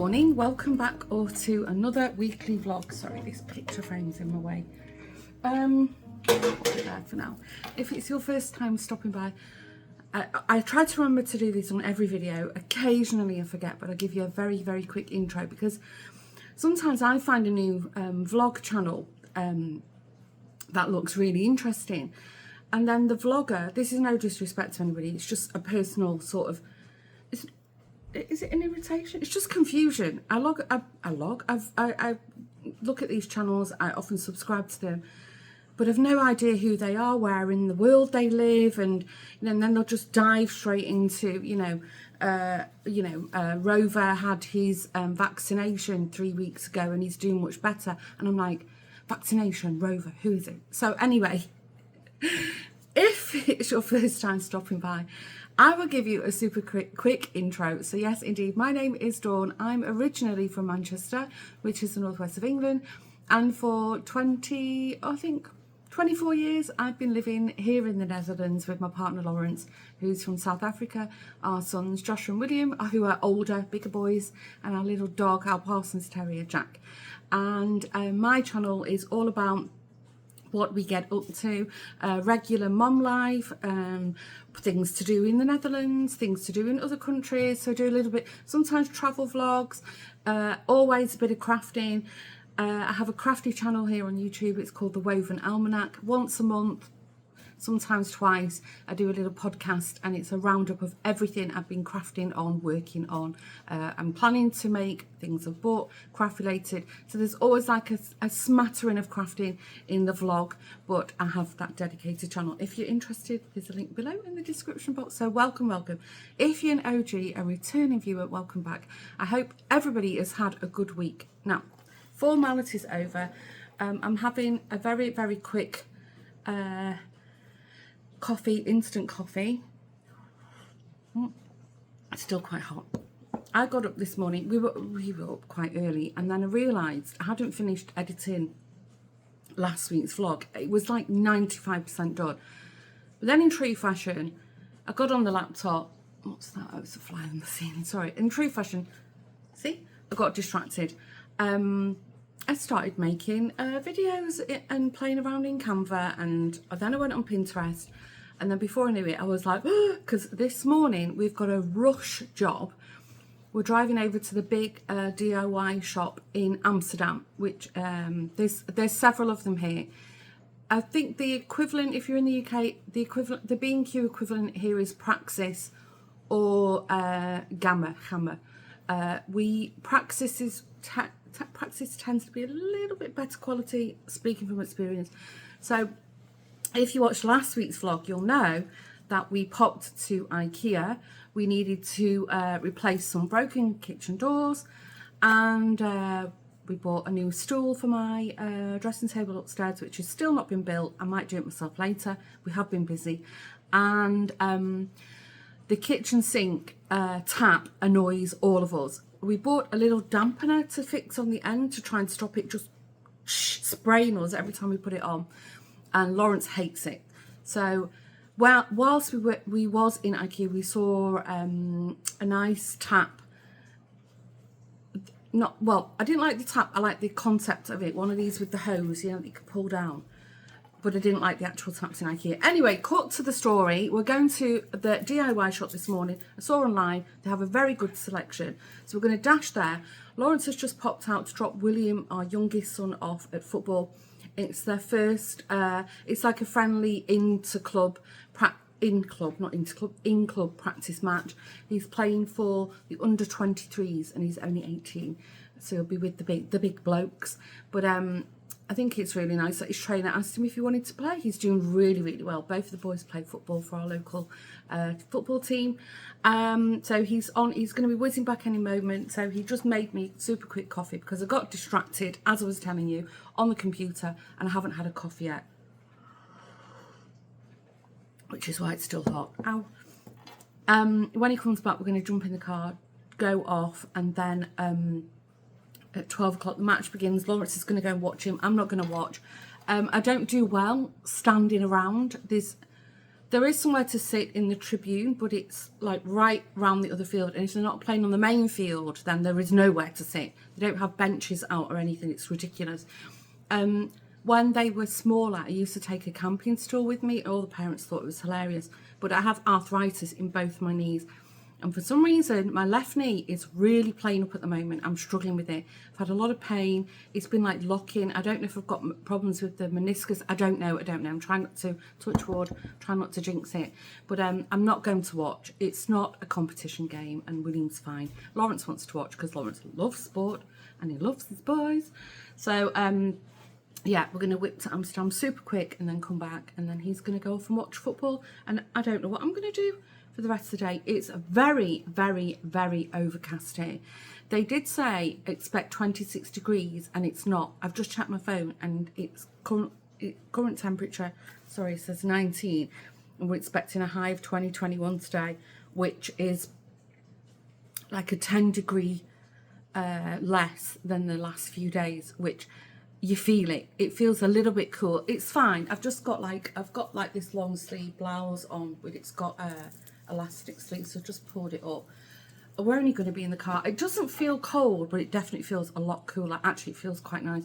morning, welcome back to another weekly vlog. Sorry, this picture frame's in my way. I'll put it there for now. If it's your first time stopping by, I try to remember to do this on every video. Occasionally I forget, but I give you a very, very quick intro because sometimes I find a new vlog channel that looks really interesting. And then the vlogger, this is no disrespect to anybody, it's just a personal sort of, is it an irritation? It's just confusion. I look at these channels, I often subscribe to them, but I've no idea who they are, where in the world they live, and then they'll just dive straight into, Rover had his vaccination 3 weeks ago and he's doing much better. And I'm like, vaccination, Rover, who is it? So anyway, if it's your first time stopping by, I will give you a super quick intro. So yes, indeed, my name is Dawn. I'm originally from Manchester, which is the northwest of England. And for 24 years, I've been living here in the Netherlands with my partner, Lawrence, who's from South Africa. Our sons, Joshua and William, who are older, bigger boys, and our little dog, our Parsons Terrier, Jack. And my channel is all about what we get up to, regular mom life, things to do in the Netherlands, things to do in other countries. So I do a little bit, sometimes travel vlogs, always a bit of crafting. I have a crafty channel here on YouTube. It's called the Woven Almanac. Once a month, sometimes twice, I do a little podcast, and it's a roundup of everything I've been crafting on, working on. I'm planning to make things I've bought, craft related. So there's always like a smattering of crafting in the vlog, but I have that dedicated channel. If you're interested, there's a link below in the description box. So welcome. If you're an OG, a returning viewer, welcome back. I hope everybody has had a good week. Now, formalities over. I'm having a very, very quick coffee, instant coffee. It's still quite hot. I got up this morning, we were up quite early, and then I realised I hadn't finished editing last week's vlog. It was like 95% done. But then in true fashion, I got on the laptop. What's that? Oh, it's a fly on the ceiling, sorry. In true fashion, see, I got distracted. I started making videos and playing around in Canva, and then I went on Pinterest, and then before I knew it, I was like, because this morning we've got a rush job. We're driving over to the big DIY shop in Amsterdam, which there's several of them here. I think the equivalent, if you're in the UK, the B&Q equivalent here is Praxis or Hammer. Praxis tends to be a little bit better quality, speaking from experience. So if you watched last week's vlog, you'll know that we popped to IKEA. We needed to replace some broken kitchen doors, and we bought a new stool for my dressing table upstairs, which has still not been built. I might do it myself later. We have been busy. And the kitchen sink tap annoys all of us. We bought a little dampener to fix on the end to try and stop it just spraying us every time we put it on, and Lawrence hates it. So whilst we was in IKEA, we saw a nice tap. I didn't like the tap, I like the concept of it, one of these with the hose, that you could pull down. But I didn't like the actual taps in IKEA. Anyway, cut to the story. We're going to the DIY shop this morning. I saw online, they have a very good selection. So we're going to dash there. Lawrence has just popped out to drop William, our youngest son, off at football. It's their first, it's like a friendly in-club practice match. He's playing for the under 23s and he's only 18. So he'll be with the big blokes. But I think it's really nice that his trainer asked him if he wanted to play. He's doing really, really well. Both of the boys play football for our local football team. So he's going to be whizzing back any moment. So he just made me super quick coffee because I got distracted, as I was telling you, on the computer, and I haven't had a coffee yet, which is why it's still hot. Ow. When he comes back, we're going to jump in the car, go off, and then at 12 o'clock the match begins. Lawrence is going to go and watch him. I'm not going to watch. I don't do well standing around. There is somewhere to sit in the tribune, but it's like right round the other field. And if they're not playing on the main field, then there is nowhere to sit. They don't have benches out or anything. It's ridiculous. When they were smaller, I used to take a camping stool with me. All the parents thought it was hilarious. But I have arthritis in both my knees. And for some reason, my left knee is really playing up at the moment. I'm struggling with it. I've had a lot of pain. It's been like locking. I don't know if I've got problems with the meniscus. I don't know. I'm trying not to touch wood, trying not to jinx it. But I'm not going to watch. It's not a competition game, and William's fine. Lawrence wants to watch because Lawrence loves sport and he loves his boys. So, yeah, we're going to whip to Amsterdam super quick and then come back, and then he's going to go off and watch football. And I don't know what I'm going to do for the rest of the day. It's very, very, very overcast here. They did say expect 26 degrees and it's not. I've just checked my phone and it's current temperature, sorry, it says 19, and we're expecting a high of 21 today, which is like a 10-degree less than the last few days, which you feel it. It feels a little bit cool. It's fine. I've got like this long sleeve blouse on, but it's got elastic sleeves, so just pulled it up. We're only going to be in the car. It doesn't feel cold, but it definitely feels a lot cooler. Actually, it feels quite nice.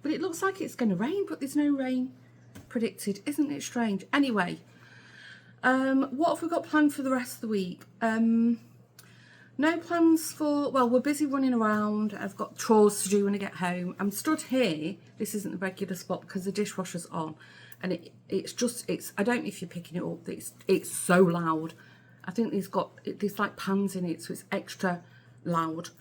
But it looks like it's going to rain, but there's no rain predicted. Isn't it strange? Anyway, what have we got planned for the rest of the week? No plans for, well, we're busy running around. I've got chores to do when I get home. I'm stood here. This isn't the regular spot because the dishwasher's on. And it's I don't know if you're picking it up, it's so loud. I think there's like pans in it, so it's extra loud.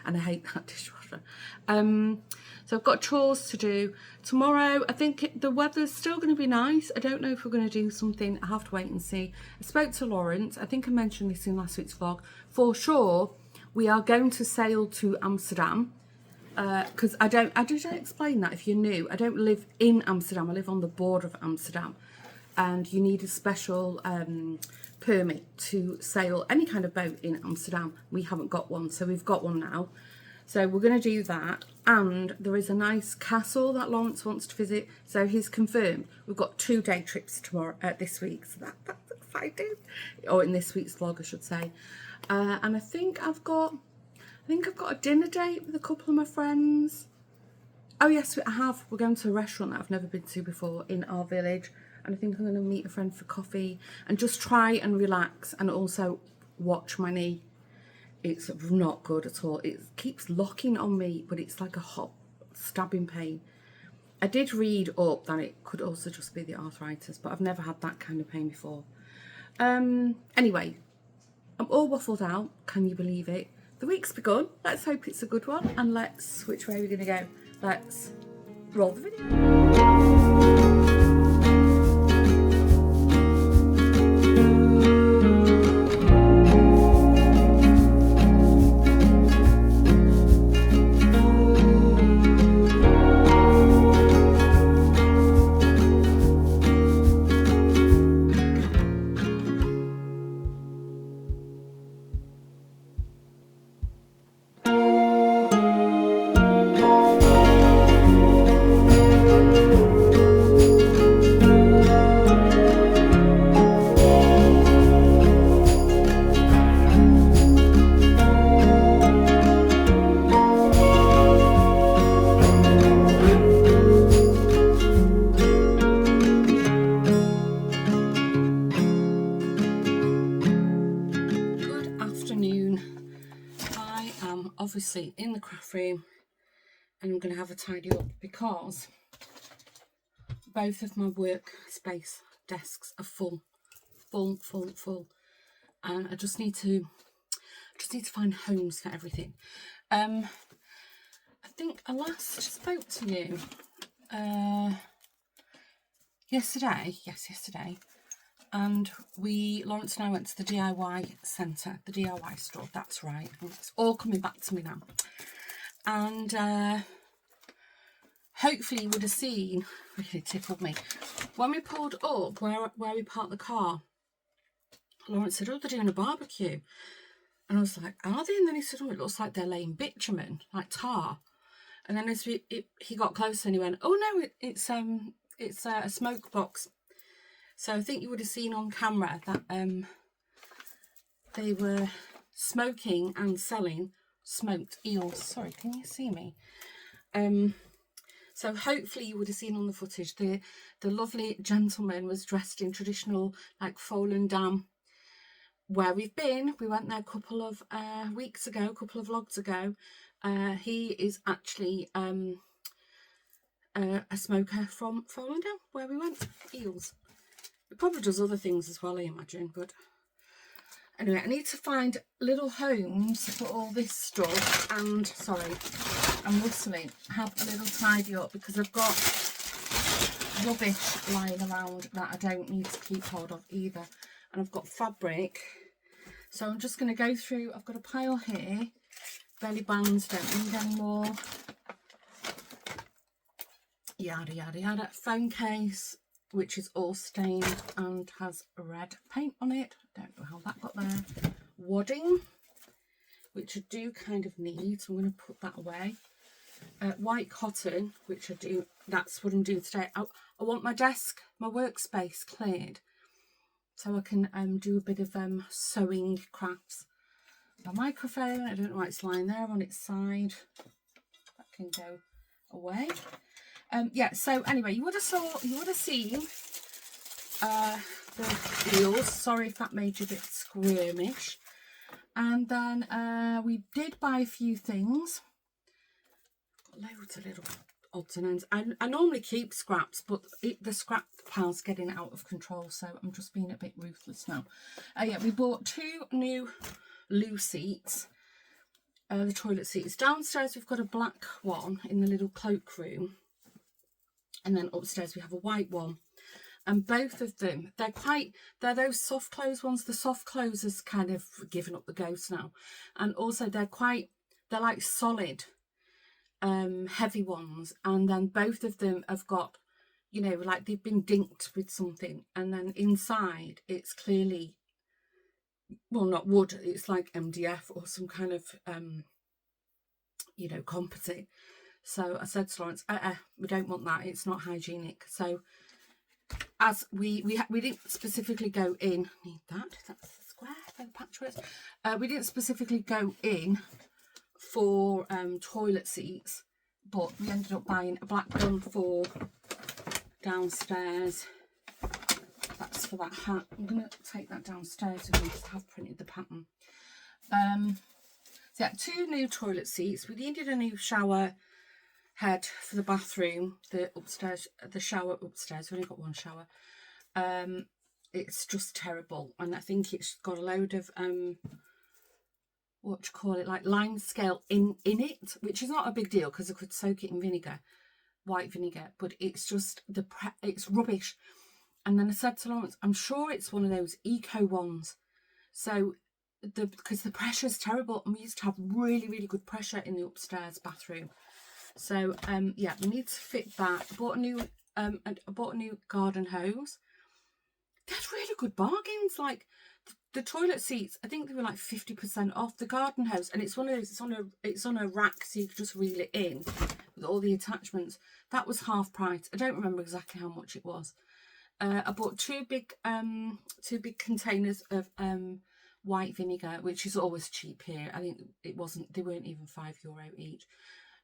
And I hate that dishwasher. So I've got chores to do. Tomorrow, I think the weather's still going to be nice. I don't know if we're going to do something. I have to wait and see. I spoke to Lawrence. I think I mentioned this in last week's vlog. For sure, we are going to sail to Amsterdam. Because I don't explain that if you're new. I don't live in Amsterdam. I live on the border of Amsterdam. And you need a special permit to sail any kind of boat in Amsterdam. We haven't got one, so we've got one now. So we're going to do that. And there is a nice castle that Lawrence wants to visit. So he's confirmed. We've got 2-day trips tomorrow, this week. So that's exciting. Or in this week's vlog, I should say. And I think I've got a dinner date with a couple of my friends. Oh yes, I have. We're going to a restaurant that I've never been to before in our village. And I think I'm going to meet a friend for coffee and just try and relax and also watch my knee. It's not good at all. It keeps locking on me, but it's like a hot stabbing pain. I did read up that it could also just be the arthritis, but I've never had that kind of pain before. Anyway, I'm all waffled out. Can you believe it? The week's begun. Let's hope it's a good one, and which way are we going to go? Let's roll the video. Obviously in the craft room, and I'm going to have a tidy up because both of my workspace desks are full, and I just need to find homes for everything. I think I last spoke to you yesterday, and Lawrence and I went to the DIY centre, the DIY store, that's right. It's all coming back to me now. And hopefully you would have seen, really tickled me, when we pulled up where we parked the car, Lawrence said, oh, they're doing a barbecue. And I was like, are they? And then he said, oh, it looks like they're laying bitumen, like tar. And then as he got closer and he went, oh no, it's a smoke box. So I think you would have seen on camera that they were smoking and selling smoked eels. Sorry, can you see me? So hopefully you would have seen on the footage the lovely gentleman was dressed in traditional like Volendam. Where we've been, we went there a couple of weeks ago, a couple of vlogs ago. He is actually a smoker from Volendam, where we went. Eels. He probably does other things as well, I imagine, but anyway, I need to find little homes for all this stuff. And sorry, I'm rustling. Have a little tidy up because I've got rubbish lying around that I don't need to keep hold of either. And I've got fabric, so I'm just going to go through. I've got a pile here. Belly bands, don't need any more. Yada yada yada. Phone case, which is all stained and has red paint on it. Don't know how that got there. Wadding, which I do kind of need, so I'm going to put that away. White cotton, which I do. That's what I'm doing today. I want my desk, my workspace cleared, so I can do a bit of sewing crafts. My microphone, I don't know why it's lying there on its side. That can go away. Yeah, so anyway, you would have seen the eels. Sorry if that made you a bit squirmish. And then we did buy a few things. Got loads of little odds and ends. I normally keep scraps, but the scrap pile's getting out of control, so I'm just being a bit ruthless now. Yeah, we bought 2 new loo seats. The toilet seats. Downstairs we've got a black one in the little cloakroom, and then upstairs we have a white one. And both of them, they're those soft close ones. The soft close has kind of given up the ghost now. And also they're like solid, heavy ones. And then both of them have got, you know, like they've been dinked with something. And then inside it's clearly, well, not wood, it's like MDF or some kind of, you know, composite. So I said to Lawrence, we don't want that. It's not hygienic. So as we didn't specifically go in, need that, that's the square for the patchworks. We didn't specifically go in for toilet seats, but we ended up buying a black one for downstairs. That's for that hat. I'm going to take that downstairs with me because I have printed the pattern. So yeah, 2 new toilet seats. We needed a new shower head for the bathroom, the shower upstairs. We've only got 1 shower. It's just terrible, and I think it's got a load of what do you call it, like lime scale in it, which is not a big deal because I could soak it in vinegar, white vinegar, but it's just it's rubbish. And then I said to Lawrence, I'm sure it's one of those eco ones, so because the pressure is terrible, and we used to have really, really good pressure in the upstairs bathroom. So yeah, we need to fit that. I bought a new garden hose. There's really good bargains. Like the toilet seats, I think they were like 50% off. The garden hose, and it's one of those. It's on a rack, so you can just reel it in with all the attachments. That was half price. I don't remember exactly how much it was. I bought 2 big containers of white vinegar, which is always cheap here. I think it wasn't. They weren't even €5 each.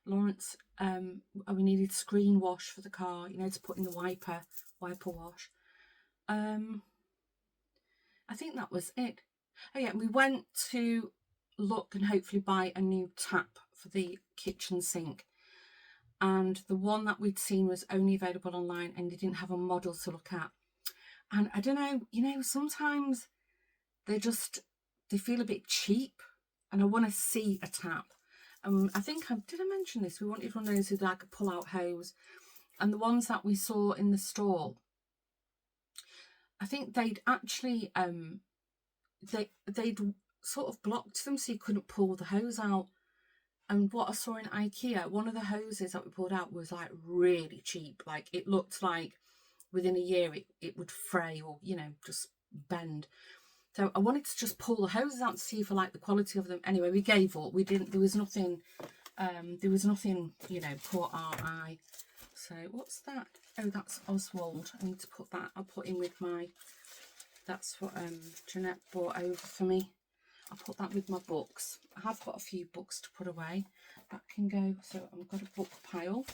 Lawrence, we needed screen wash for the car, you know, to put in the wiper wash. I think that was it. Oh yeah, we went to look and hopefully buy a new tap for the kitchen sink, and the one that we'd seen was only available online and they didn't have a model to look at. And I don't know, you know, sometimes they feel a bit cheap, and I want to see a tap. I think did I mention this? We wanted one of those with like a pull-out hose, and the ones that we saw in the stall, I think they'd actually they'd sort of blocked them so you couldn't pull the hose out. And what I saw in IKEA, one of the hoses that we pulled out was like really cheap. Like it looked like within a year it would fray or, you know, just bend. So I wanted to just pull the hoses out to see if I liked the quality of them. Anyway, we gave up. We didn't. There was nothing. You know, caught our eye. So what's that? Oh, that's Oswald. I need to put that. I'll put in with my, that's what Jeanette brought over for me. I'll put that with my books. I have got a few books to put away. That can go. So I've got a book pile,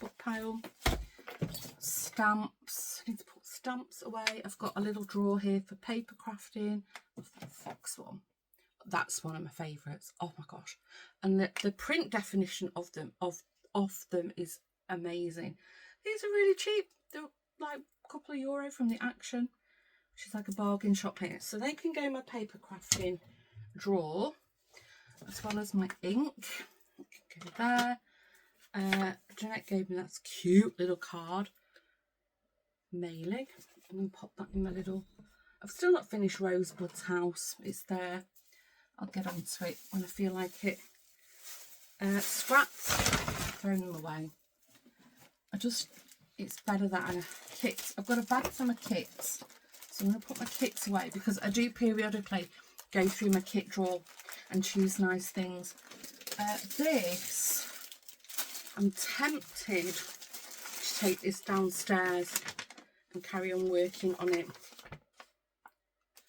stamps. I need to put stamps away. I've got a little drawer here for paper crafting. Love that fox one. That's one of my favourites. Oh my gosh. And the print definition of them is amazing. These are really cheap. They're like a couple of euro from the Action, which is like a bargain shop here. So they can go in my paper crafting drawer, as well as my ink. It can go there. Jeanette gave me that cute little card mailing. I'm going to pop that in my little... I've still not finished Rosebud's house. It's there. I'll get onto it when I feel like it. Scraps, throwing them away. It's better that I've got a bag for my kits, so I'm going to put my kits away because I do periodically go through my kit drawer and choose nice things. This, I'm tempted to take this downstairs and carry on working on it.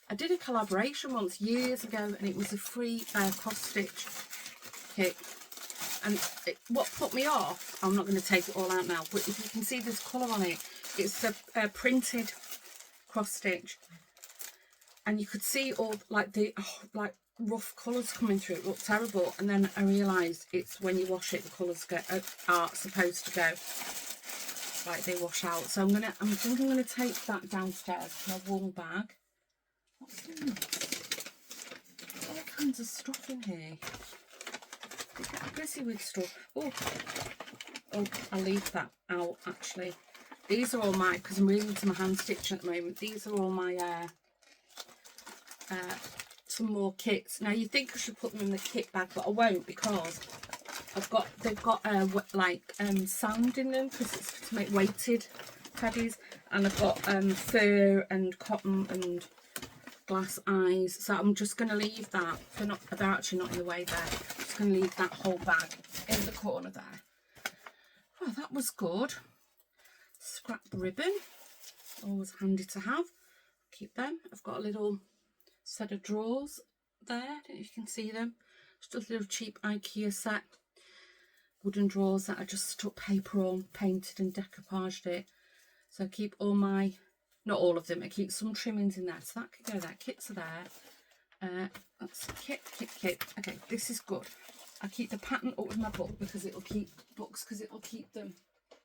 I did a collaboration once years ago, and it was a free cross stitch kit. And what put me off, I'm not going to take it all out now, but if you can see this colour on it, it's a printed cross stitch, and you could see all like the rough colours coming through. It looked terrible, and then I realised it's when you wash it, the colours are supposed to go like they wash out. So I'm thinking I'm gonna take that downstairs, my wool bag. What's in this? All kinds of stuff in here. Get busy with stuff. Oh, I'll leave that out actually. These are all my, because I'm really into my hand stitching at the moment, these are all my some more kits. Now you think I should put them in the kit bag, but I won't, because they've got sound in them, because it's to make weighted teddies, and I've got fur and cotton and glass eyes. So I'm just going to leave that. They're actually not in the way there. I'm just going to leave that whole bag in the corner there. Well, that was good. Scrap ribbon, always handy to have. Keep them. I've got a little set of drawers there. I don't know if you can see them. It's just a little cheap IKEA set. Wooden drawers that I just stuck paper on, painted and decoupaged it. So I keep all my, not all of them, I keep some trimmings in there. So that could go there. Kits are there. That's kit. Okay, this is good. I keep the pattern up with my book because it'll keep them,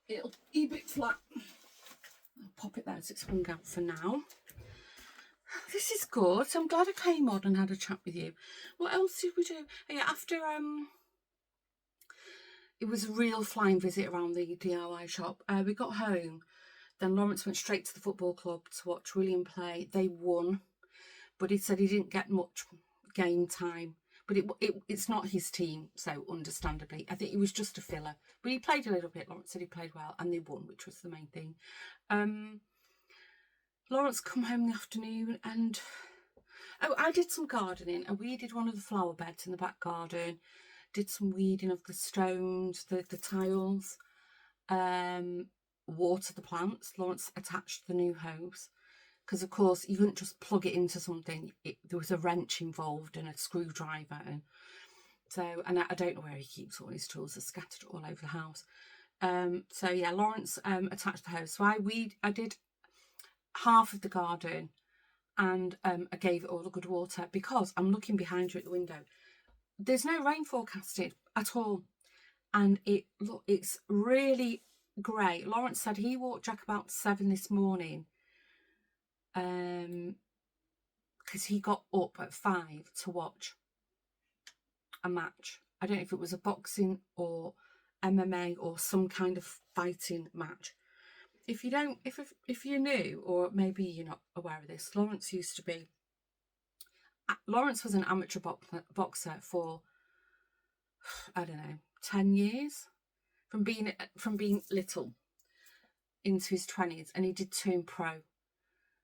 it'll be a bit flat. I'll pop it there so it's hung out for now. This is good. So I'm glad I came on and had a chat with you. What else did we do? Oh, yeah, after it was a real flying visit around the DIY shop. We got home, then Lawrence went straight to the football club to watch William play. They won, but he said he didn't get much game time. But it's not his team, so understandably. I think it was just a filler. But he played a little bit. Lawrence said he played well, and they won, which was the main thing. Lawrence come home in the afternoon, and I did some gardening. I weeded one of the flower beds in the back garden. Did some weeding of the stones, the tiles. Water the plants. Lawrence attached the new hose, because of course you couldn't just plug it into something. There was a wrench involved and a screwdriver, and I don't know where he keeps all his tools. They're scattered all over the house. So yeah, Lawrence attached the hose. So I did half of the garden, and I gave it all the good water, because I'm looking behind you at the window. There's no rain forecasted at all, and it's really grey. Lawrence said he walked Jack about 7 this morning, because he got up at 5 to watch a match. I don't know if it was a boxing or MMA or some kind of fighting match. If you're new, or maybe you're not aware of this, Lawrence was an amateur boxer for, I don't know, 10 years, from being little into his 20s, and he did turn pro.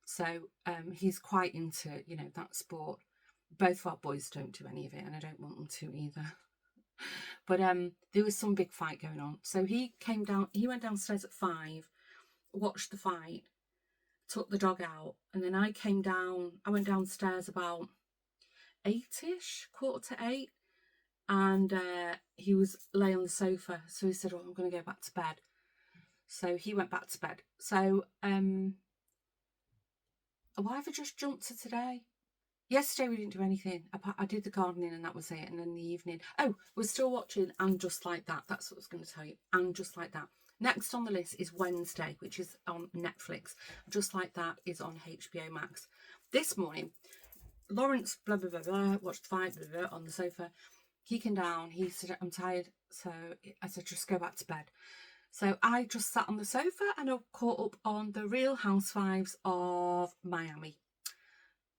So he's quite into, that sport. Both of our boys don't do any of it, and I don't want them to either. But there was some big fight going on. So he went downstairs at 5, watched the fight, took the dog out, and then I went downstairs about 8ish, 7:45, and he was lay on the sofa. So he said, "Oh, I'm going to go back to bed." So he went back to bed. So why have I just jumped to today? Yesterday we didn't do anything. I did the gardening and that was it. And then in the evening, oh, we're still watching And Just Like That. That's what I was going to tell you. And Just Like That. Next on the list is Wednesday, which is on Netflix. Just Like That is on HBO Max. This morning, Lawrence, blah, blah, blah, blah, watched the fight, blah, blah, on the sofa. He came down. He said, "I'm tired." So I said, "Just go back to bed." So I just sat on the sofa and I caught up on The Real Housewives of Miami.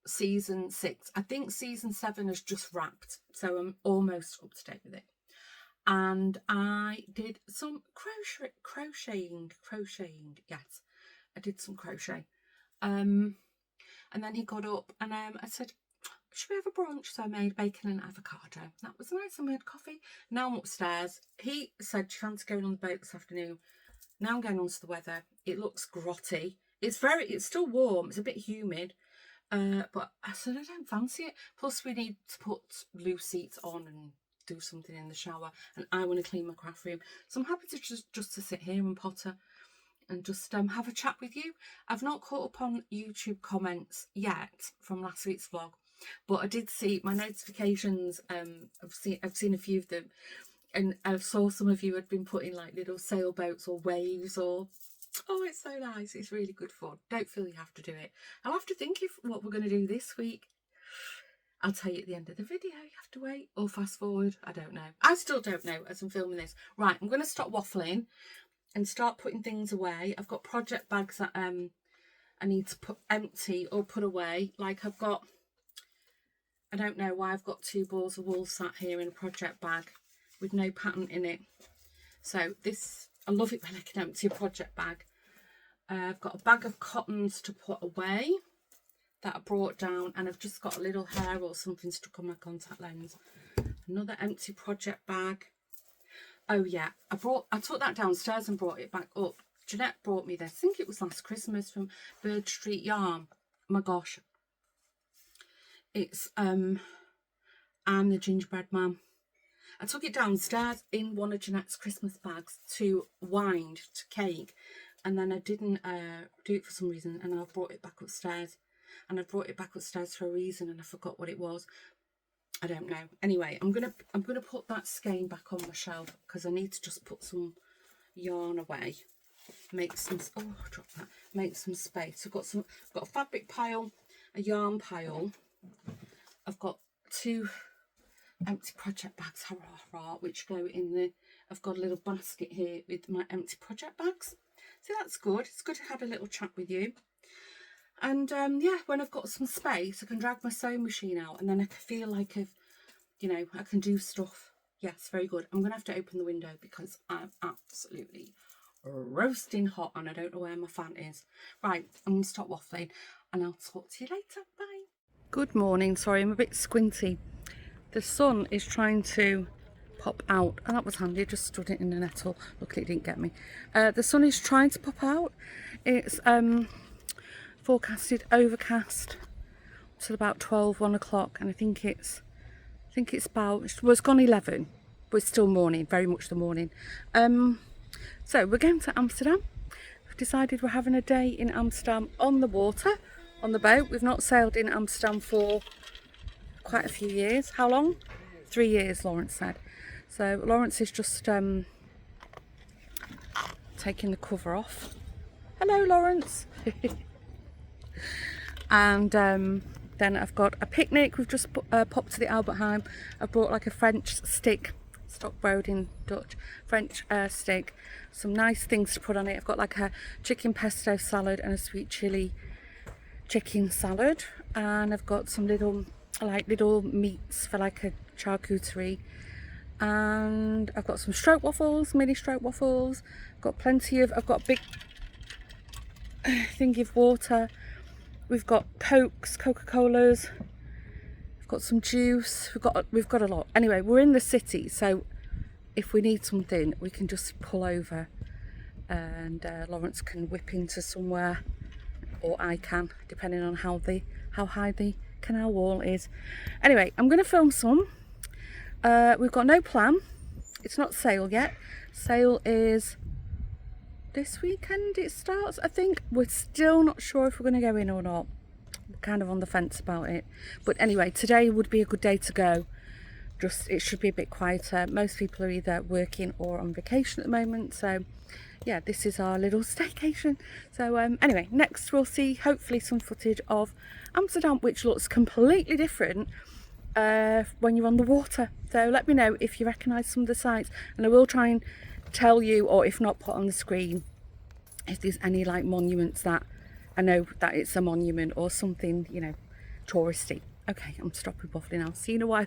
Season 6. I think season 7 has just wrapped, so I'm almost up to date with it. And I did some crocheting. Yes, I did some crochet. And then he got up and I said, "Should we have a brunch?" So I made bacon and avocado. That was nice. I made coffee. Now I'm upstairs. He said, "Do you fancy going on the boat this afternoon?" Now I'm going on to the weather. It looks grotty. It's still warm. It's a bit humid. But I said, I don't fancy it. Plus we need to put loose seats on and do something in the shower. And I want to clean my craft room. So I'm happy to just to sit here and potter and just have a chat with you. I've not caught up on YouTube comments yet from last week's vlog. But I did see my notifications. I've seen a few of them. And I saw some of you had been putting like little sailboats or waves or... Oh, it's so nice. It's really good fun. Don't feel you have to do it. I'll have to think of what we're going to do this week. I'll tell you at the end of the video. You have to wait or fast forward. I don't know. I still don't know as I'm filming this. Right, I'm going to stop waffling and start putting things away. I've got project bags that I need to put empty or put away. Like I've got... I don't know why I've got 2 balls of wool sat here in a project bag with no pattern in it. So this... I love it when I can empty a project bag. I've got a bag of cottons to put away that I brought down, and I've just got a little hair or something stuck on my contact lens. Another empty project bag. Oh yeah, I took that downstairs and brought it back up. Jeanette brought me this. I think it was last Christmas from Bird Street Yarn. Oh my gosh. It's I'm the Gingerbread Man. I took it downstairs in one of Jeanette's Christmas bags to wind to cake, and then I didn't do it for some reason, and I brought it back upstairs. And I brought it back upstairs for a reason, and I forgot what it was. I don't know. Anyway, I'm gonna put that skein back on my shelf because I need to just put some yarn away. Make some Make some space. I've got a fabric pile, a yarn pile. I've got 2 empty project bags, which go in the... I've got a little basket here with my empty project bags. So that's good. It's good to have a little chat with you. And yeah, when I've got some space, I can drag my sewing machine out, and then I can feel like I can do stuff. Yes, very good. I'm gonna have to open the window because I'm absolutely roasting hot and I don't know where my fan is. Right, I'm gonna stop waffling and I'll talk to you later. Bye. Good morning. Sorry, I'm a bit squinty. The sun is trying to pop out. Oh, that was handy. I just stood it in the nettle. Luckily it didn't get me. The sun is trying to pop out. It's forecasted overcast till about 1 o'clock, and I think it's about... Well, it's gone 11, but it's still morning. Very much the morning. So we're going to Amsterdam. We've decided we're having a day in Amsterdam on the water, on the boat. We've not sailed in Amsterdam for quite a few years. How long? 3 years, Lawrence said. So Lawrence is just taking the cover off. Hello, Lawrence. And then I've got a picnic. We've just popped to the Albert Heijn. I brought like a French stick, stockbrood in Dutch, French stick. Some nice things to put on it. I've got like a chicken pesto salad and a sweet chili chicken salad. And I've got some little meats for like a charcuterie, and I've got some stroke waffles, mini stroke waffles. I've got a big thing of water. We've got Cokes, Coca-Colas. We've got some juice. We've got a lot. Anyway, we're in the city, so if we need something, we can just pull over. and Lawrence can whip into somewhere, or I can, depending on how high the canal wall is. Anyway, I'm going to film some. We've got no plan. It's not Sail yet. Sail is this weekend it starts, I think. We're still not sure if we're going to go in or not. We're kind of on the fence about it. But anyway, today would be a good day to go. Just, it should be a bit quieter. Most people are either working or on vacation at the moment. So yeah, this is our little staycation. So anyway, next we'll see hopefully some footage of Amsterdam, which looks completely different when you're on the water. So let me know if you recognise some of the sites, and I will try and tell you, or if not, put on the screen if there's any like monuments that I know that it's a monument or something, you know, touristy. Okay, I'm stopping waffling now. See you in a while.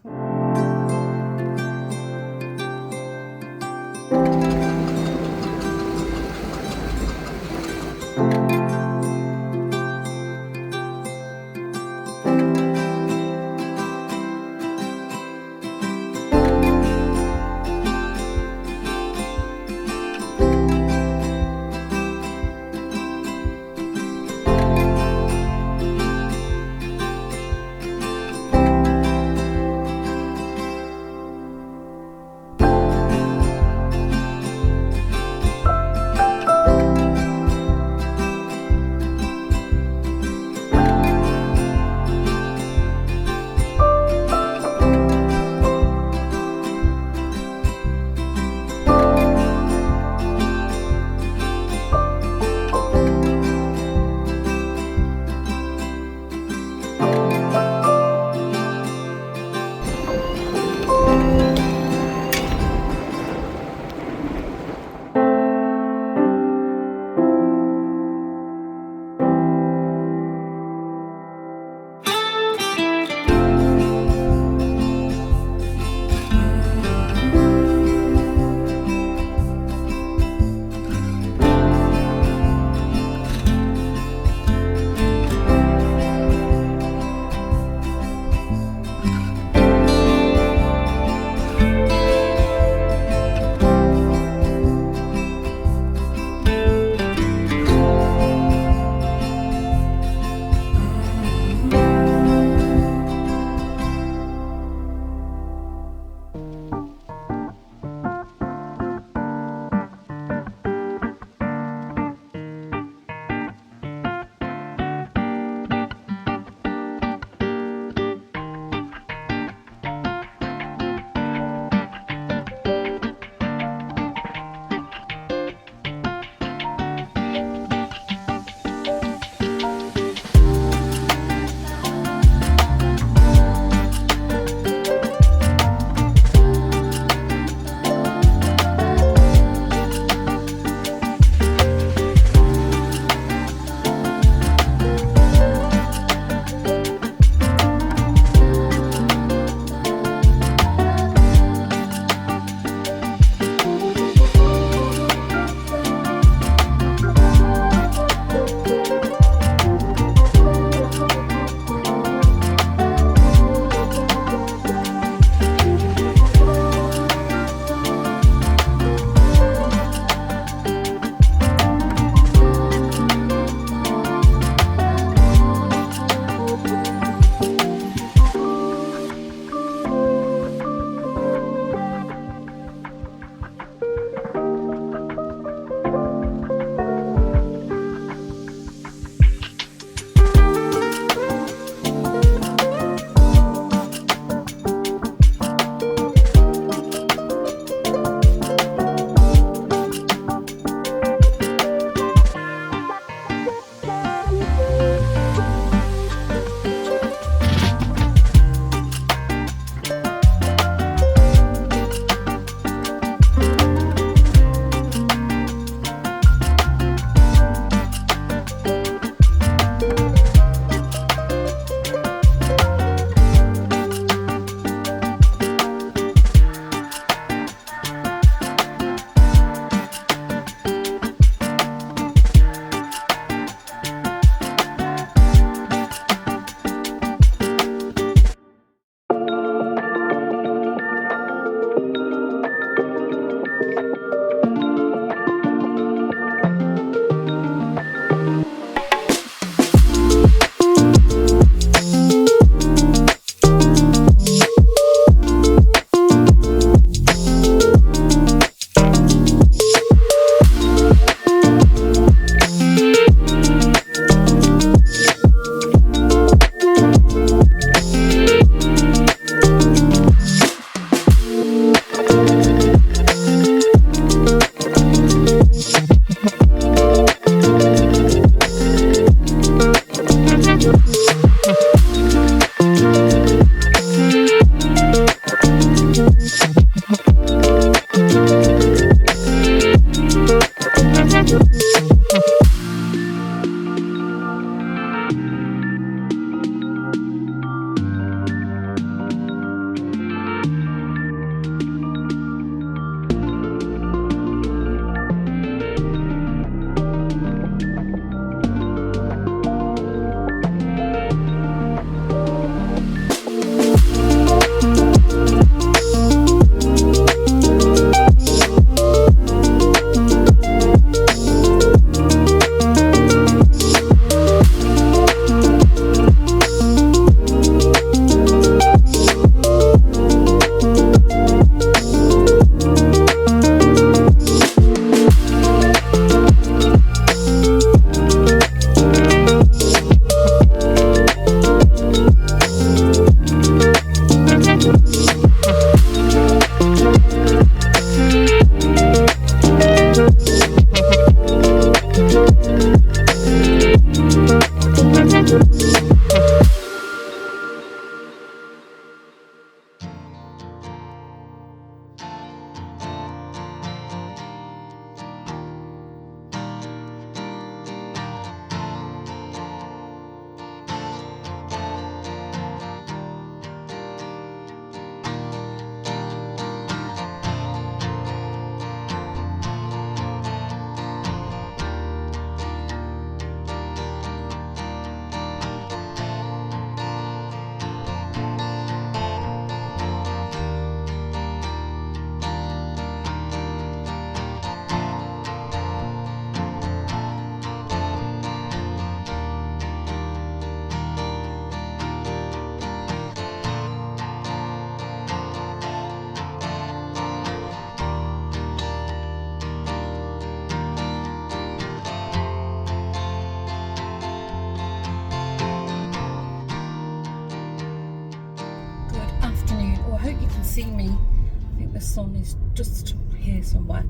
I think the sun is just here somewhere.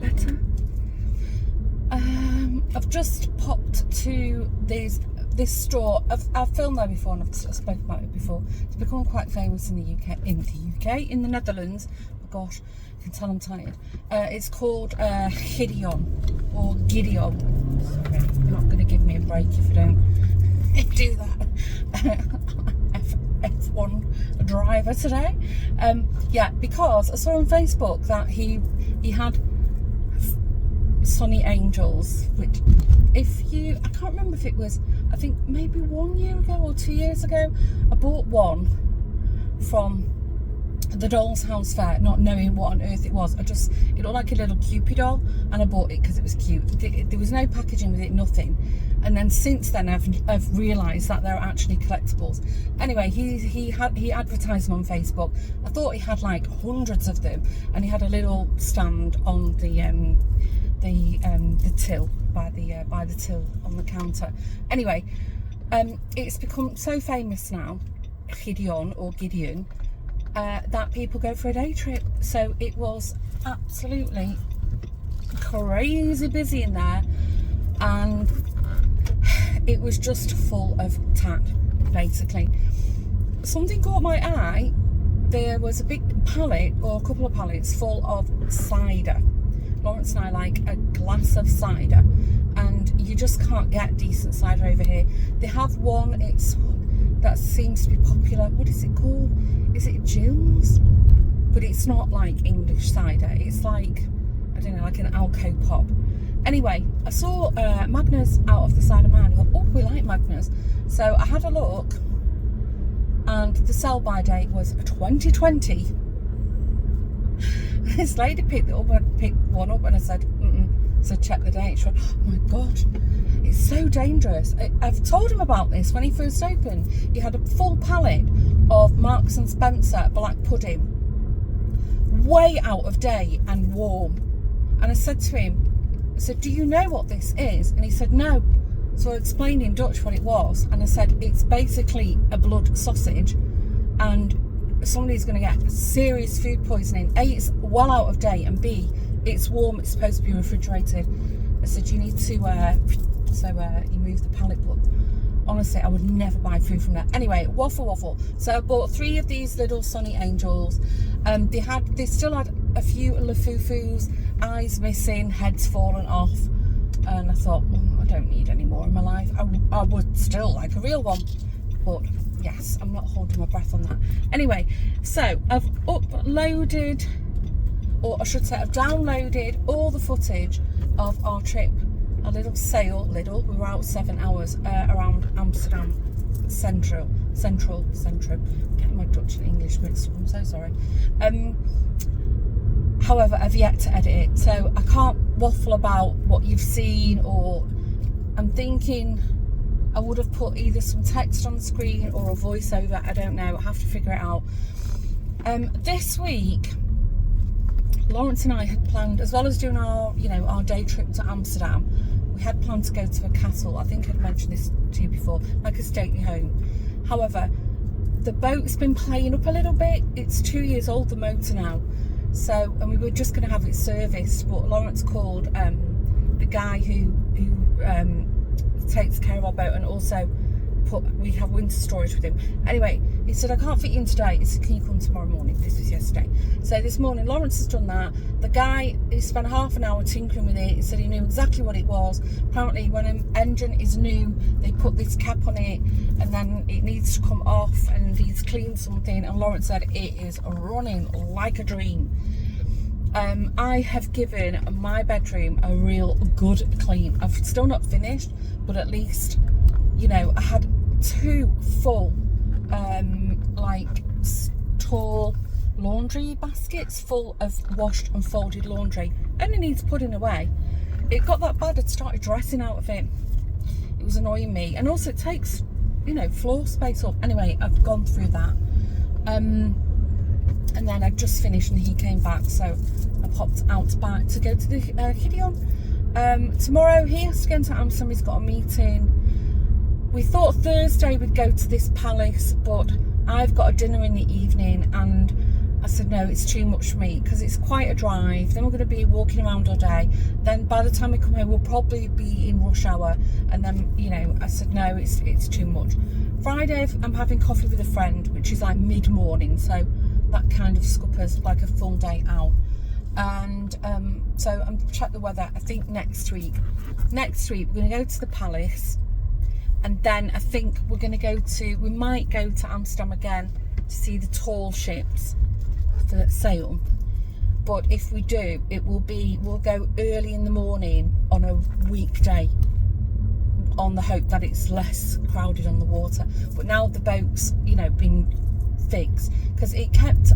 Better. I've just popped to this store. I've filmed there before and I've spoken about it before. It's become quite famous in the UK, in the Netherlands. Oh gosh, I can tell I'm tired. It's called Gideon or Gideon. Sorry, you're not going to give me a break if you don't do that. F1 driver today. Yeah, because I saw on Facebook that he had Sunny Angels, which I can't remember if it was, I think maybe 1 year ago or 2 years ago, I bought one from the Doll's House Fair, not knowing what on earth it was. It looked like a little Cupid doll, and I bought it because it was cute. There was no packaging with it, nothing. And then since then I've realised that they're actually collectibles. Anyway, he advertised them on Facebook. I thought he had like hundreds of them, and he had a little stand on the till by the till on the counter. Anyway, it's become so famous now, Gideon or Gideon, that people go for a day trip. So it was absolutely crazy busy in there, and it was just full of tat, basically. Something caught my eye. There was a big pallet, or a couple of pallets, full of cider. Lawrence and I like a glass of cider, and you just can't get decent cider over here. They have one that seems to be popular. What is it called? Is it Jill's? But it's not like English cider. It's like, I don't know, like an Alco Pop. Anyway, I saw Magners out of the side of mine. I thought, oh, we like Magners. So I had a look, and the sell-by date was 2020. This lady picked one up, and I said, so check the date. She went, oh my gosh, it's so dangerous. I've told him about this when he first opened. He had a full pallet of Marks and Spencer black pudding, way out of date and warm. And I said to him, do you know what this is? And he said, no. So I explained in Dutch what it was, and I said, it's basically a blood sausage, and somebody's going to get serious food poisoning. A, it's well out of date, and B, it's warm, it's supposed to be refrigerated. I said, you need to, he moved the pallet, but honestly, I would never buy food from there. Anyway, waffle. So I bought 3 of these little Sunny Angels. They still had a few lafufus, eyes missing, heads fallen off, and I thought, I don't need any more in my life. I would still like a real one, but yes, I'm not holding my breath on that. Anyway, so I've uploaded, or I should say I've downloaded all the footage of our trip, our little sail, we were out 7 hours around Amsterdam Central. Getting my Dutch and English mixed up, I'm so sorry. However, I've yet to edit it, so I can't waffle about what you've seen, or I'm thinking I would have put either some text on the screen or a voiceover. I don't know, I have to figure it out. This week, Lawrence and I had planned, as well as doing our day trip to Amsterdam, we had planned to go to a castle. I think I'd mentioned this to you before, like a stately home. However, the boat's been playing up a little bit. It's 2 years old, the motor now. So, and we were just going to have it serviced, but Lawrence called the guy who takes care of our boat, and also we have winter storage with him. Anyway, he said, I can't fit you in today. He said, can you come tomorrow morning? This was yesterday. So this morning, Lawrence has done that. The guy, he spent half an hour tinkering with it. He said he knew exactly what it was. Apparently, when an engine is new, they put this cap on it, and then it needs to come off, and he's cleaned something, and Lawrence said it is running like a dream. I have given my bedroom a real good clean. I've still not finished, but at least, I had 2 full tall laundry baskets full of washed and folded laundry. Only needs putting away. It got that bad, I'd started dressing out of it. It was annoying me, and also it takes floor space up. Anyway, I've gone through that, and then I just finished and he came back, so I popped out back to go to the Gideon. Tomorrow he has to go into Amsterdam. He's got a meeting. We thought Thursday we'd go to this palace, but I've got a dinner in the evening, said, no, it's too much for me, because it's quite a drive. Then we're going to be walking around all day. Then by the time we come home, we'll probably be in rush hour. And then, you know, I said, no, it's too much. Friday, I'm having coffee with a friend, which is like mid-morning. So that kind of scuppers like a full day out. And so I'm check the weather. I think next week we're going to go to the Palace. And then I think we might go to Amsterdam again to see the tall ships that sail. But if we do, we'll go early in the morning on a weekday on the hope that it's less crowded on the water. But now the boat's, you know, been fixed, because it kept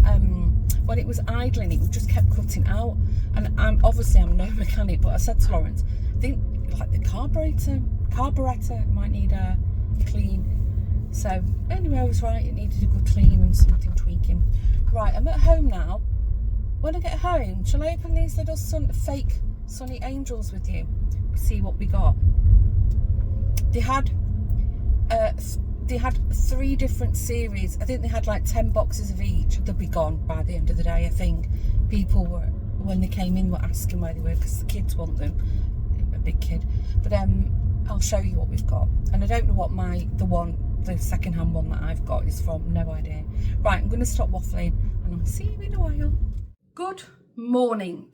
when it was idling, it just kept cutting out. And I'm no mechanic, but I said to Lawrence, I think like the carburetor might need a clean. So anyway, I was right, it needed a good clean and something tweaking. Right, I'm at home now. When I get home, shall I open these little fake sunny angels with you? See what we got. They had 3 different series. I think they had like 10 boxes of each. They'll be gone by the end of the day, I think. People were, when they came in, were asking where they were, because the kids want them. I'm a big kid. But I'll show you what we've got. And I don't know what the second-hand one that I've got is from. No idea. Right, I'm going to stop waffling and I'll see you in a while. Good morning.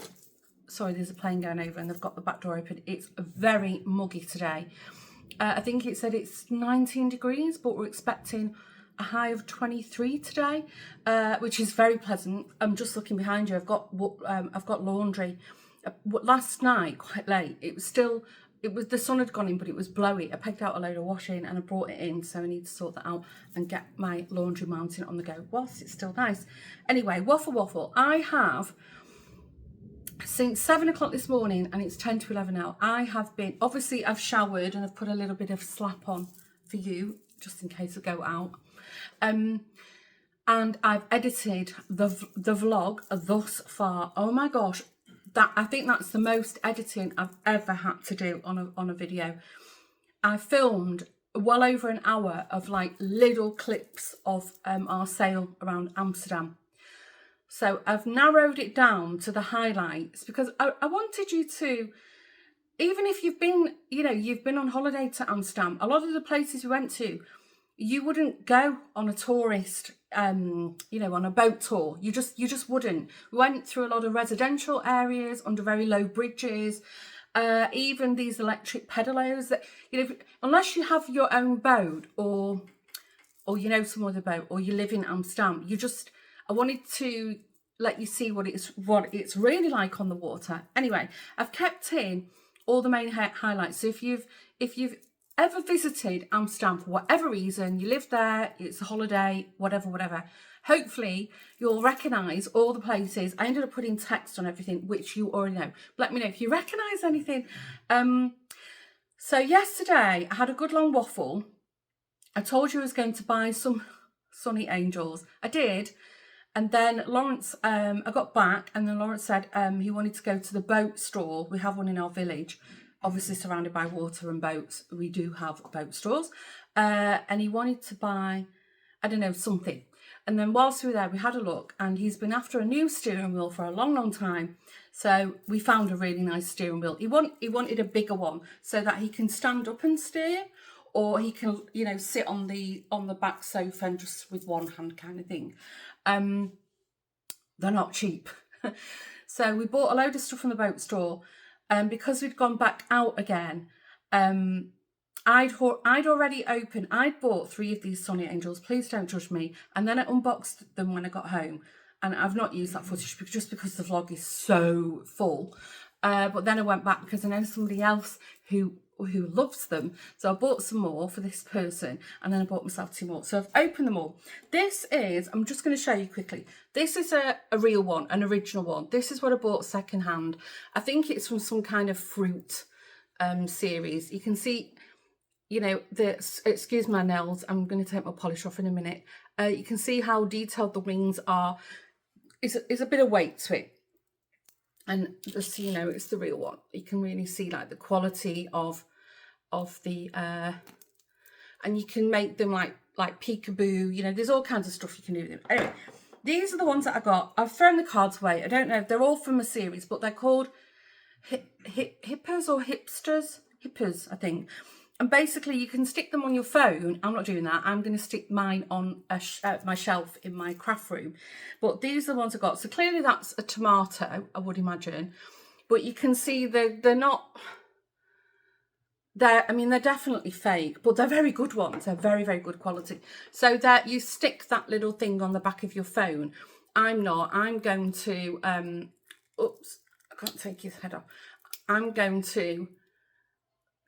Sorry, there's a plane going over and they've got the back door open. It's very muggy today. I think it said it's 19 degrees, but we're expecting a high of 23 today, which is very pleasant. I'm just looking behind you. I've got laundry. Last night, quite late, the sun had gone in, but it was blowy. I pegged out a load of washing and I brought it in, so I need to sort that out and get my laundry mounting on the go whilst it's still nice. Anyway, waffle. I have, since 7 o'clock this morning, and it's 10 to 11 now, obviously I've showered and I've put a little bit of slap on for you, just in case I go out. And I've edited the vlog thus far. Oh my gosh. I think that's the most editing I've ever had to do on a video. I filmed well over an hour of like little clips of our sail around Amsterdam. So I've narrowed it down to the highlights, because I wanted you to, even if you've been on holiday to Amsterdam, a lot of the places we went to, you wouldn't go on a tourist, on a boat tour. You just wouldn't. We went through a lot of residential areas under very low bridges, even these electric pedalos that, unless you have your own boat or some other boat, or you live in Amsterdam, I wanted to let you see what it's really like on the water. Anyway, I've kept in all the main highlights. So if you've ever visited Amsterdam for whatever reason, you live there, it's a holiday, whatever, hopefully you'll recognise all the places. I ended up putting text on everything, which you already know. Let me know if you recognise anything. So yesterday I had a good long waffle. I told you I was going to buy some sunny angels. I did. And then Lawrence, I got back, and then Lawrence said he wanted to go to the boat store. We have one in our village, obviously surrounded by water and boats. We do have boat stores. And he wanted to buy, I don't know, something. And then whilst we were there, we had a look, and he's been after a new steering wheel for a long time. So we found a really nice steering wheel. He wanted a bigger one so that he can stand up and steer, or he can, sit on the back sofa and just with one hand kind of thing. They're not cheap. So we bought a load of stuff from the boat store. Because we'd gone back out again, I'd already opened, I'd bought 3 of these Sunny Angels, please don't judge me, and then I unboxed them when I got home, and I've not used that footage just because the vlog is so full. But then I went back because I know somebody else who loves them, so I bought some more for this person, and then I bought myself 2 more. So I've opened them all. This is, I'm just going to show you quickly, this is a real one, an original one. This is what I bought second hand. I think it's from some kind of fruit series. You can see, excuse my nails, I'm going to take my polish off in a minute. You can see how detailed the wings are. It's a bit of weight to it. And just so you know, it's the real one. You can really see like the quality of the and you can make them like peekaboo. There's all kinds of stuff you can do with them. Anyway, These are the ones that I got. I've thrown the cards away. I don't know. They're all from a series, but they're called hippers or hipsters. Hippers, I think. And basically, you can stick them on your phone. I'm not doing that. I'm going to stick mine on my shelf in my craft room. But these are the ones I got. So clearly that's a tomato, I would imagine. But you can see they're not... I mean, they're definitely fake, but they're very good ones. They're very, very good quality. So that you stick that little thing on the back of your phone. I'm not. I'm going to... oops, I can't take his head off. I'm going to...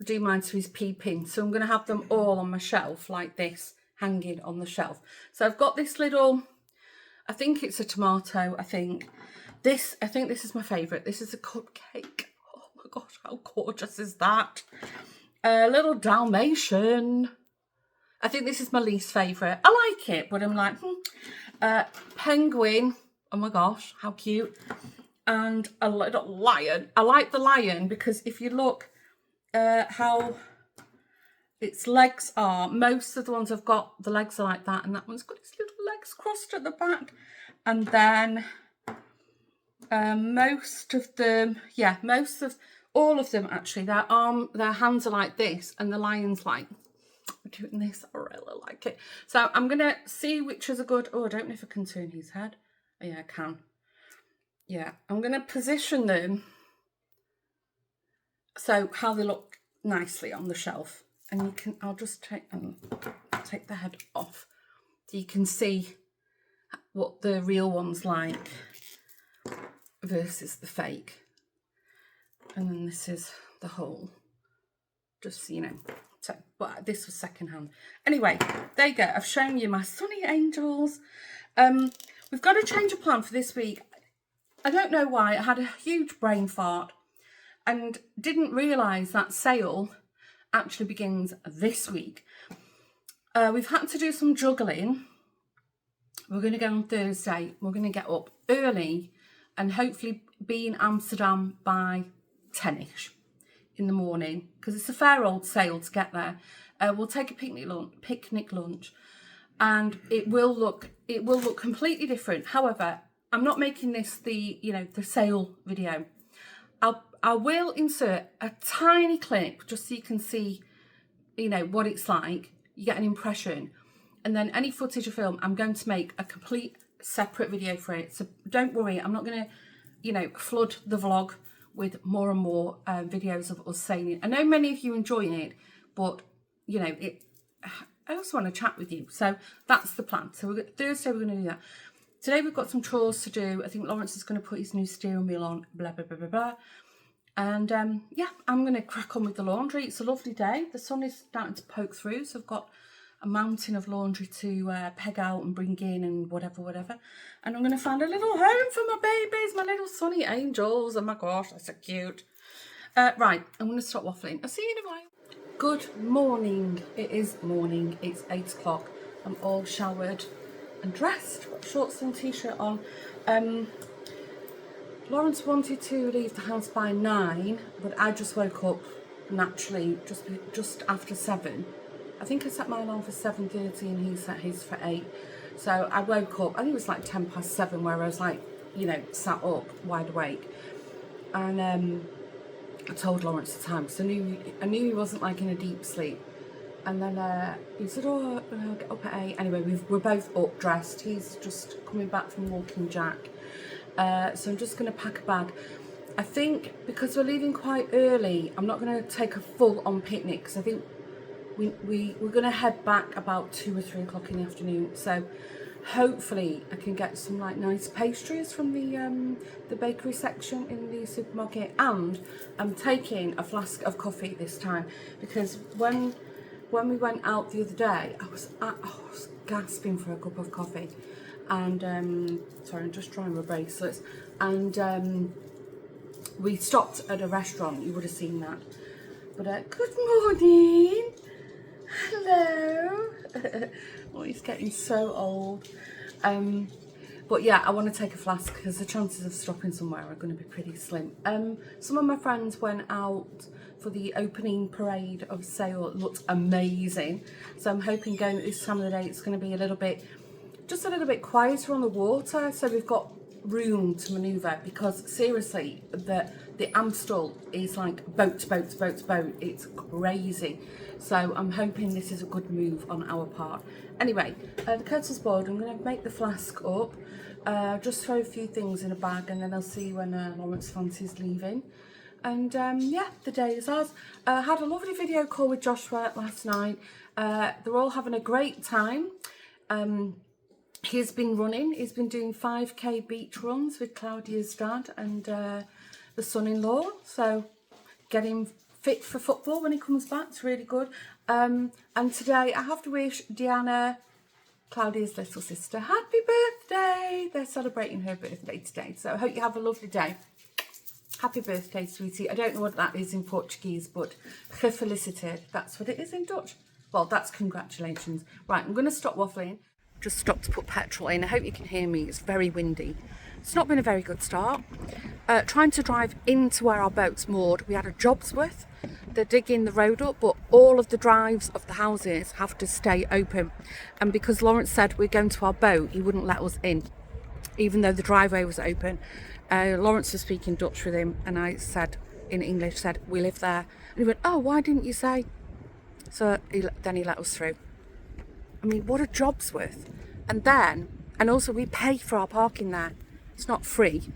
do mine so he's peeping. So I'm going to have them all on my shelf like this, hanging on the shelf. So I've got this little, I think it's a tomato, I think this is my favourite. This is a cupcake. Oh my gosh, how gorgeous is that? A little Dalmatian. I think this is my least favourite. I like it, but I'm like, penguin. Oh my gosh, how cute. And a little lion. I like the lion because if you look, how its legs are. Most of the ones I've got, the legs are like that, and that one's got its little legs crossed at the back. And then all of them actually, their hands are like this, and the lion's like doing this. I really like it. So I'm gonna see which is a good. Oh, I don't know if I can turn his head. Oh, yeah, I can. Yeah, I'm gonna position them so how they look nicely on the shelf. And you can, I'll just take the head off so you can see what the real one's like versus the fake. And then this is the whole, just so you know. So, but this was secondhand. Anyway, there you go. I've shown you my sunny angels. We've got to change a plan for this week. I don't know why. I had a huge brain fart and didn't realise that Sail actually begins this week. We've had to do some juggling. We're going to go on Thursday. We're going to get up early and hopefully be in Amsterdam by 10ish in the morning, because it's a fair old sail to get there. We'll take a picnic lunch, and it will look completely different. However, I'm not making this the sail video. I will insert a tiny clip just so you can see, what it's like. You get an impression. And then any footage or film, I'm going to make a complete separate video for it. So don't worry, I'm not going to, flood the vlog with more and more videos of us sailing. I know many of you enjoy it, but, I also want to chat with you. So that's the plan. So Thursday we're going to do that. Today we've got some chores to do. I think Lawrence is going to put his new steering wheel on, blah, blah, blah, blah, blah. And yeah, I'm going to crack on with the laundry. It's a lovely day. The sun is starting to poke through, so I've got a mountain of laundry to peg out and bring in and whatever. And I'm going to find a little home for my babies, my little sunny angels. Oh my gosh, that's so cute. Right, I'm going to stop waffling. I'll see you in a while. Good morning. It is morning. It's 8 o'clock. I'm all showered and dressed. Got shorts and t-shirt on. Lawrence wanted to leave the house by 9, but I just woke up naturally just after 7. I think I set my alarm for 7:30 and he set his for 8. So I woke up, I think it was like 10 past 7, where I was like, sat up, wide awake. And I told Lawrence the time, because I knew he wasn't like in a deep sleep. And then he said, oh, I'll get up at 8. Anyway, we're both up, dressed. He's just coming back from walking Jack. So I'm just going to pack a bag. I think because we're leaving quite early, I'm not going to take a full-on picnic, because I think we're going to head back about 2 or 3 o'clock in the afternoon. So hopefully I can get some like nice pastries from the bakery section in the supermarket. And I'm taking a flask of coffee this time, because when we went out the other day, I was gasping for a cup of coffee. And sorry, I'm just trying my bracelets. And we stopped at a restaurant. You would have seen that. But good morning. Hello. Oh, he's getting so old. But yeah, I want to take a flask because the chances of stopping somewhere are going to be pretty slim. Some of my friends went out for the opening parade of Sail. It looked amazing. So I'm hoping going at this time of the day it's going to be a little bit just a little bit quieter on the water, so we've got room to manoeuvre, because seriously the Amstel is like boat. It's crazy. So I'm hoping this is a good move on our part. Anyway, the kettle's boiled. I'm going to make the flask up, just throw a few things in a bag, and then I'll see when Lawrence fancies leaving. And yeah, the day is ours. Had a lovely video call with Joshua last night. They're all having a great time. He's been running. He's been doing 5k beach runs with Claudia's dad and the son-in-law. So get him fit for football when he comes back. It's really good. And today I have to wish Diana, Claudia's little sister, happy birthday. They're celebrating her birthday today. So I hope you have a lovely day. Happy birthday, sweetie. I don't know what that is in Portuguese, but gefeliciteerd. That's what it is in Dutch. Well, that's congratulations. Right, I'm going to stop waffling. Just stopped to put petrol in. I hope you can hear me. It's very windy. It's not been a very good start. Trying to drive into where our boat's moored. We had a job's worth. They're digging the road up, but all of the drives of the houses have to stay open. And because Lawrence said we're going to our boat, he wouldn't let us in, even though the driveway was open. Lawrence was speaking Dutch with him, and I said in English, said, we live there. And he went, oh, why didn't you say? So then he let us through. I mean, what a job's worth. And also we pay for our parking there. It's not free.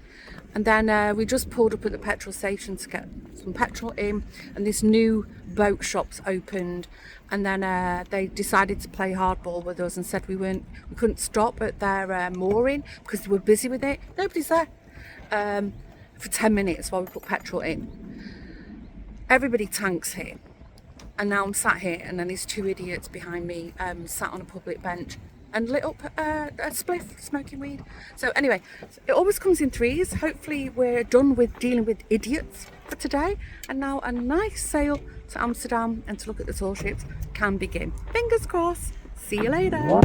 And then we just pulled up at the petrol station to get some petrol in, and this new boat shop's opened. And then they decided to play hardball with us and said we couldn't stop at their mooring because they were busy with it. Nobody's there. For 10 minutes while we put petrol in. Everybody tanks here, and now I'm sat here, and then these two idiots behind me sat on a public bench and lit up a spliff, smoking weed. So anyway, it always comes in threes. Hopefully we're done with dealing with idiots for today, and now a nice sail to Amsterdam and to look at the tall ships can begin. Fingers crossed. See you later.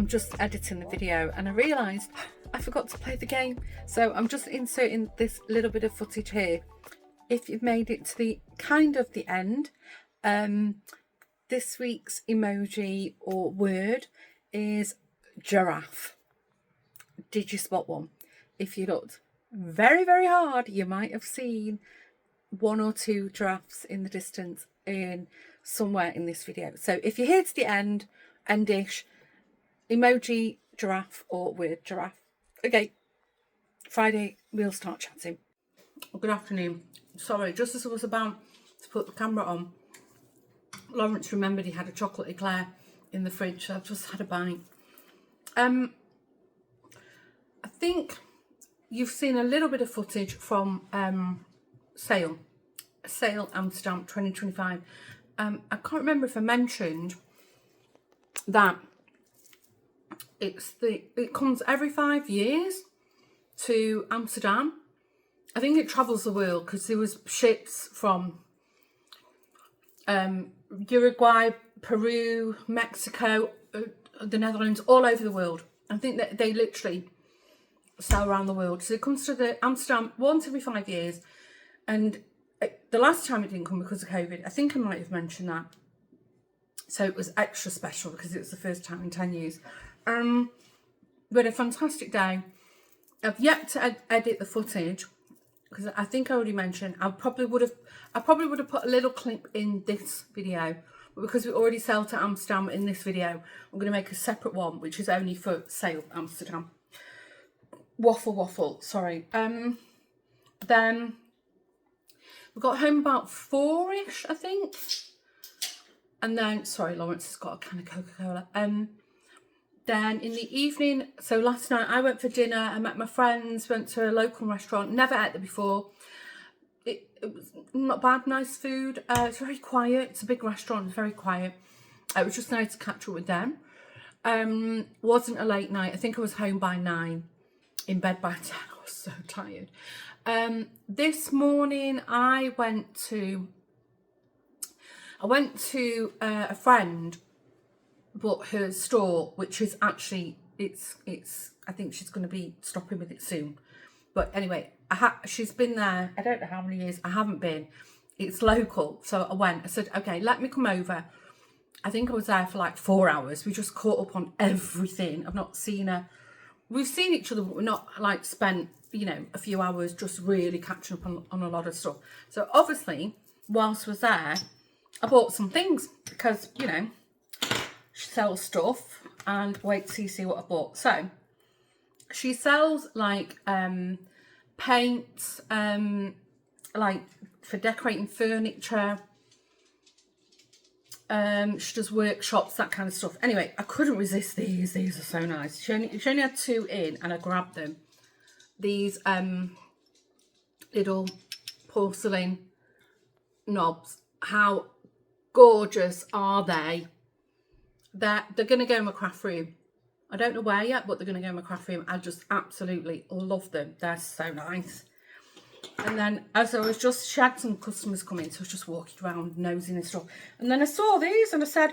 Just editing the video, and I realised I forgot to play the game, so I'm just inserting this little bit of footage here. If you've made it to the kind of the end, this week's emoji or word is giraffe. Did you spot one? If you looked very, very hard, you might have seen one or two giraffes in the distance in somewhere in this video. So if you're here to the endish, emoji giraffe or word giraffe. Okay, Friday we'll start chatting. Good afternoon. Sorry, just as I was about to put the camera on, Lawrence remembered he had a chocolate eclair in the fridge, so I've just had a bite. I think you've seen a little bit of footage from Sail Amsterdam 2025. I can't remember if I mentioned that it comes every 5 years to Amsterdam. I think it travels the world because there was ships from Uruguay, Peru, Mexico, the Netherlands, all over the world. I think that they literally sail around the world. So it comes to the Amsterdam once every 5 years, and the last time it didn't come because of COVID. I think I might have mentioned that. So it was extra special because it was the first time in 10 years. We had a fantastic day. I've yet to edit the footage because I think I already mentioned I probably would have put a little clip in this video, but because we already sailed to Amsterdam in this video, I'm going to make a separate one which is only for Sail Amsterdam. Waffle, sorry. Then we got home about 4ish, I think. And then, sorry, Lawrence has got a can of Coca-Cola. Then in the evening, so last night I went for dinner. I met my friends, went to a local restaurant, never ate there before. It was not bad, nice food. It's very quiet. It's a big restaurant, it's very quiet. It was just nice to catch up with them. Wasn't a late night. I think I was home by 9, in bed by 10. I was so tired. This morning I went to a friend, but her store, which is actually, it's I think she's going to be stopping with it soon. But anyway, she's been there, I don't know how many years, I haven't been. It's local, so I went. I said, okay, let me come over. I think I was there for like 4 hours. We just caught up on everything. I've not seen her. We've seen each other, but we're not like spent, you know, a few hours just really catching up on a lot of stuff. So obviously, whilst I was there, I bought some things because, you know, she sells stuff, and wait till you see what I bought. So she sells like paints, like for decorating furniture. She does workshops, that kind of stuff. Anyway, I couldn't resist these. These are so nice. She only had 2 in, and I grabbed them. These little porcelain knobs. How gorgeous are they? They're going to go in my craft room. I don't know where yet, but they're going to go in my craft room. I just absolutely love them. They're so nice. And then as I was just, she had some customers come in, so I was just walking around nosing and stuff. And then I saw these and I said,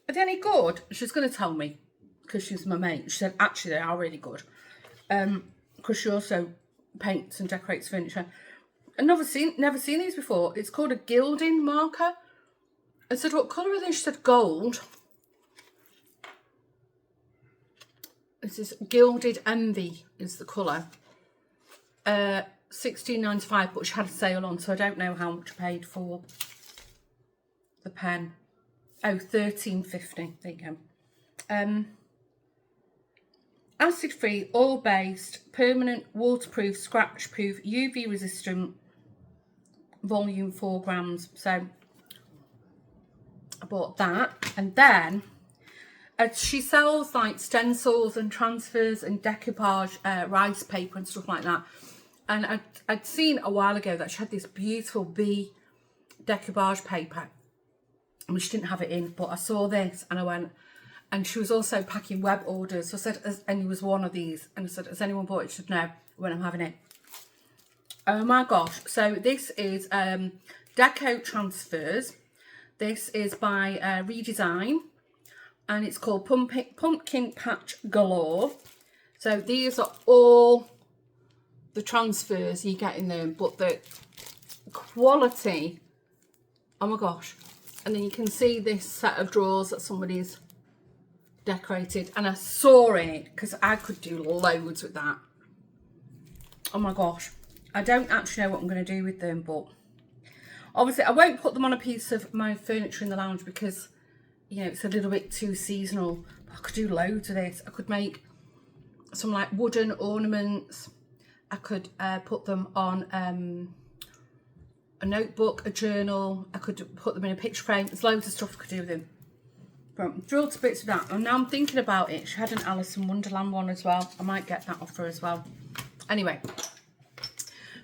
are they any good? She's going to tell me, because she's my mate. She said, actually, they are really good. Because she also paints and decorates furniture. I've never seen these before. It's called a gilding marker. I said, what colour are they? She said, gold. This is Gilded Envy is the colour. £16.95, but she had a sale on, so I don't know how much I paid for the pen. Oh, £13.50. There you go. Acid-free, oil-based, permanent, waterproof, scratch-proof, UV-resistant, volume 4 grams. So I bought that, and then she sells like stencils and transfers and decoupage, rice paper and stuff like that. And I'd seen a while ago that she had this beautiful bee decoupage paper, and she didn't have it in, but I saw this and I went, and she was also packing web orders. So I said, and it was one of these, and I said, has anyone bought it? She said, no, when I'm having it. Oh my gosh. So this is Deco Transfers. This is by Redesign, and it's called Pumpkin Patch Galore. So these are all the transfers you get in them, but the quality, oh my gosh. And then you can see this set of drawers that somebody's decorated, and I saw it because I could do loads with that. Oh my gosh. I don't actually know what I'm going to do with them, but obviously I won't put them on a piece of my furniture in the lounge because, you know, it's a little bit too seasonal. But I could do loads of this. I could make some like wooden ornaments. I could put them on a notebook, a journal. I could put them in a picture frame. There's loads of stuff I could do with them. But I'm thrilled to bits with that. And now I'm thinking about it. She had an Alice in Wonderland one as well. I might get that off her as well. Anyway,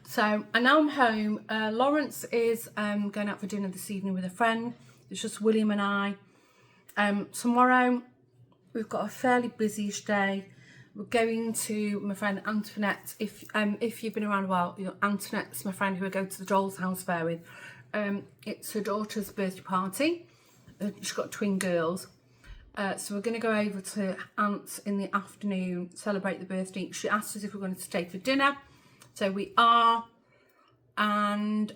so and now I'm home. Lawrence is going out for dinner this evening with a friend. It's just William and I. Tomorrow we've got a fairly busy-ish day. We're going to my friend Antoinette. If you've been around a while, you know, Antoinette's my friend who I go to the Doll's House Fair with. It's her daughter's birthday party. She's got twin girls. So we're going to go over to Aunt's in the afternoon, celebrate the birthday. She asked us if we're going to stay for dinner. So we are. And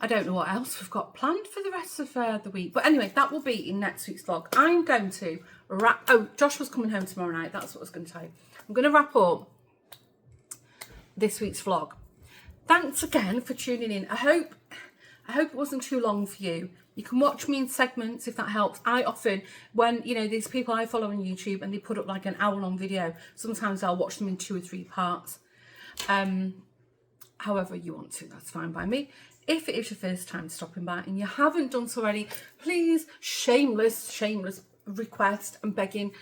I don't know what else we've got planned for the rest of the week. But anyway, that will be in next week's vlog. I'm going to wrap... Oh, Joshua's coming home tomorrow night. That's what I was going to tell you. I'm going to wrap up this week's vlog. Thanks again for tuning in. I hope it wasn't too long for you. You can watch me in segments if that helps. I often, when, you know, these people I follow on YouTube and they put up like an hour-long video, sometimes I'll watch them in 2 or 3 parts. However you want to, that's fine by me. If it is your first time stopping by and you haven't done so already, please, shameless request and begging,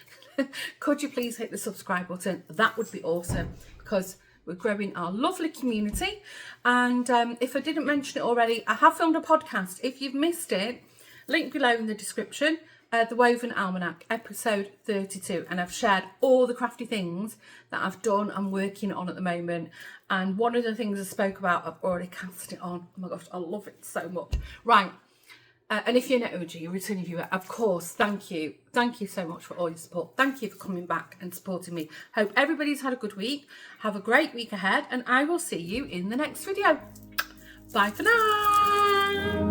could you please hit the subscribe button? That would be awesome, because we're growing our lovely community. And if I didn't mention it already, I have filmed a podcast. If you've missed it, link below in the description, the Woven Almanac, episode 32. And I've shared all the crafty things that I've done and working on at the moment. And one of the things I spoke about, I've already cast it on. Oh my gosh, I love it so much. Right. And if you're an OG, a returning viewer, of course, thank you. Thank you so much for all your support. Thank you for coming back and supporting me. Hope everybody's had a good week. Have a great week ahead, and I will see you in the next video. Bye for now.